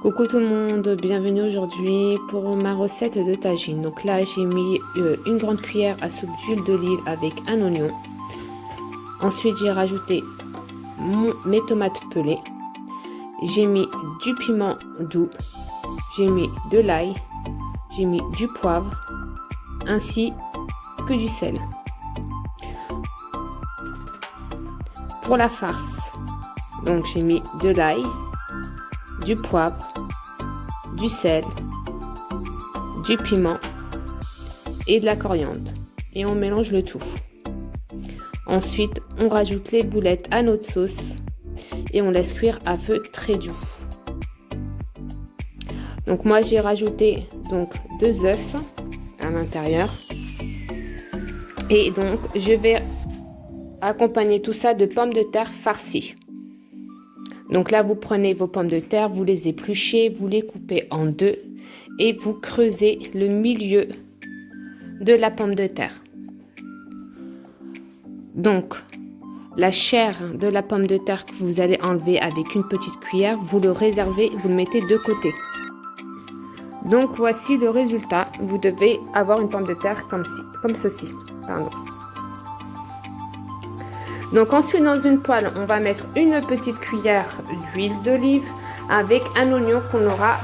Coucou tout le monde, bienvenue aujourd'hui pour ma recette de tagine. Donc là j'ai mis une grande cuillère à soupe d'huile d'olive avec un oignon. Ensuite j'ai rajouté mes tomates pelées. J'ai mis du piment doux. J'ai mis de l'ail. J'ai mis du poivre ainsi que du sel. Pour la farce, donc j'ai mis de l'ail, du poivre, du sel, du piment et de la coriandre. Et on mélange le tout. Ensuite, on rajoute les boulettes à notre sauce et on laisse cuire à feu très doux. Donc moi j'ai rajouté donc 2 œufs à l'intérieur. Et donc je vais accompagner tout ça de pommes de terre farcies. Donc là, vous prenez vos pommes de terre, vous les épluchez, vous les coupez en deux et vous creusez le milieu de la pomme de terre. Donc, la chair de la pomme de terre que vous allez enlever avec une petite cuillère, vous le réservez, vous le mettez de côté. Donc, voici le résultat. Vous devez avoir une pomme de terre comme ceci. Pardon. Donc ensuite dans une poêle, on va mettre une petite cuillère d'huile d'olive avec un oignon qu'on aura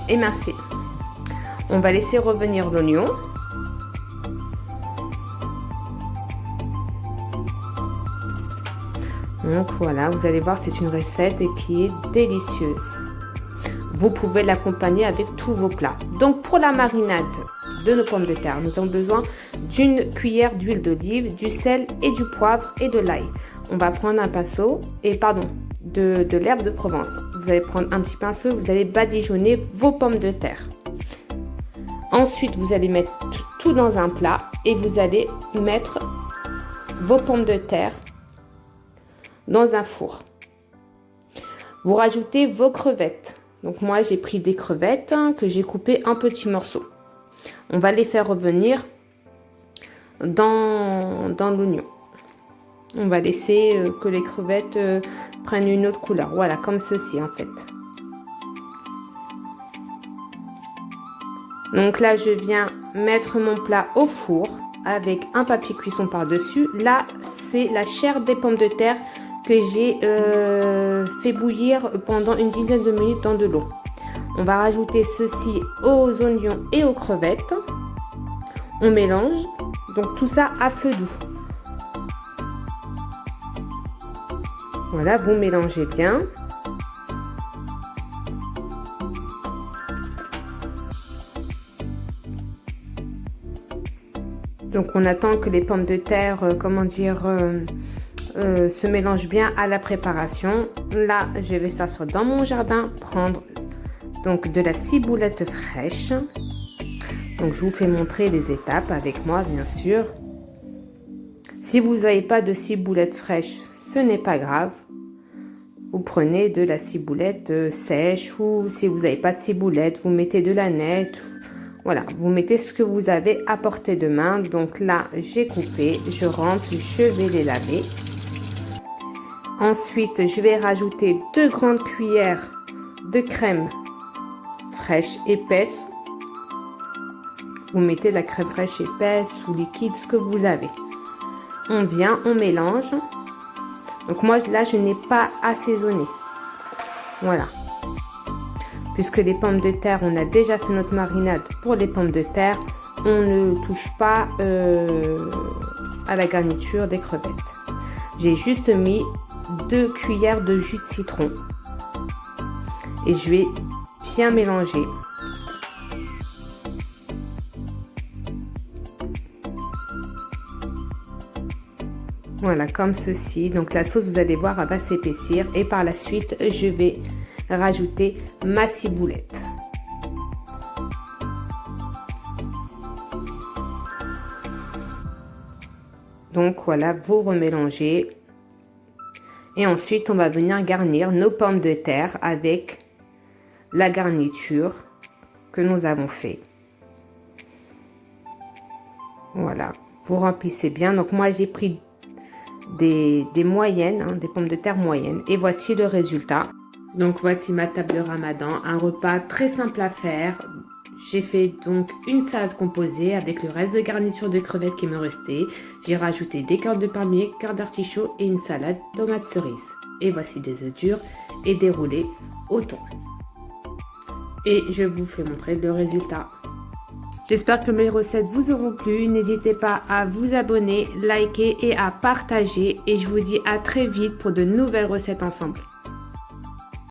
émincé. On va laisser revenir l'oignon. Donc voilà, vous allez voir, c'est une recette qui est délicieuse. Vous pouvez l'accompagner avec tous vos plats. Donc pour la marinade de nos pommes de terre, nous avons besoin d'une cuillère d'huile d'olive, du sel et du poivre et de l'ail. On va prendre un pinceau de l'herbe de Provence. Vous allez prendre un petit pinceau, vous allez badigeonner vos pommes de terre. Ensuite, vous allez mettre tout dans un plat et vous allez mettre vos pommes de terre dans un four. Vous rajoutez vos crevettes. Donc moi, j'ai pris des crevettes que j'ai coupées en petits morceaux. On va les faire revenir dans l'oignon. On va laisser que les crevettes prennent une autre couleur. Voilà, comme ceci en fait. Donc là, je viens mettre mon plat au four avec un papier cuisson par-dessus. Là, c'est la chair des pommes de terre que j'ai fait bouillir pendant une dizaine de minutes dans de l'eau. On va rajouter ceci aux oignons et aux crevettes. On mélange, donc tout ça à feu doux. Voilà, vous mélangez bien. Donc on attend que les pommes de terre, se mélangent bien à la préparation. Là, je vais s'asseoir dans mon jardin, prendre donc de la ciboulette fraîche. Donc je vous fais montrer les étapes avec moi, bien sûr. Si vous n'avez pas de ciboulette fraîche, ce n'est pas grave. Vous prenez de la ciboulette sèche, ou si vous n'avez pas de ciboulette, vous mettez de la nette. Voilà, vous mettez ce que vous avez à portée de main. Donc là, j'ai coupé, je rentre, je vais les laver. Ensuite, je vais rajouter 2 grandes cuillères de crème fraîche épaisse. Vous mettez de la crème fraîche épaisse ou liquide, ce que vous avez. On vient, on mélange. Donc moi, là, je n'ai pas assaisonné. Voilà. Puisque les pommes de terre, on a déjà fait notre marinade pour les pommes de terre. On ne touche pas à la garniture des crevettes. J'ai juste mis 2 cuillères de jus de citron. Et je vais bien mélanger. Voilà, comme ceci. Donc la sauce, vous allez voir, elle va s'épaissir. Et par la suite, je vais rajouter ma ciboulette. Donc voilà, vous remélangez. Et ensuite, on va venir garnir nos pommes de terre avec la garniture que nous avons fait. Voilà, vous remplissez bien. Donc moi, j'ai pris des moyennes, des pommes de terre moyennes. Et voici le résultat. Donc voici ma table de ramadan, un repas très simple à faire. J'ai fait donc une salade composée avec le reste de garniture de crevettes qui me restait. J'ai rajouté des cœurs de palmier, cœurs d'artichaut et une salade tomate cerise. Et voici des œufs durs et déroulés au thon. Et je vous fais montrer le résultat. J'espère que mes recettes vous auront plu. N'hésitez pas à vous abonner, liker et à partager. Et je vous dis à très vite pour de nouvelles recettes ensemble.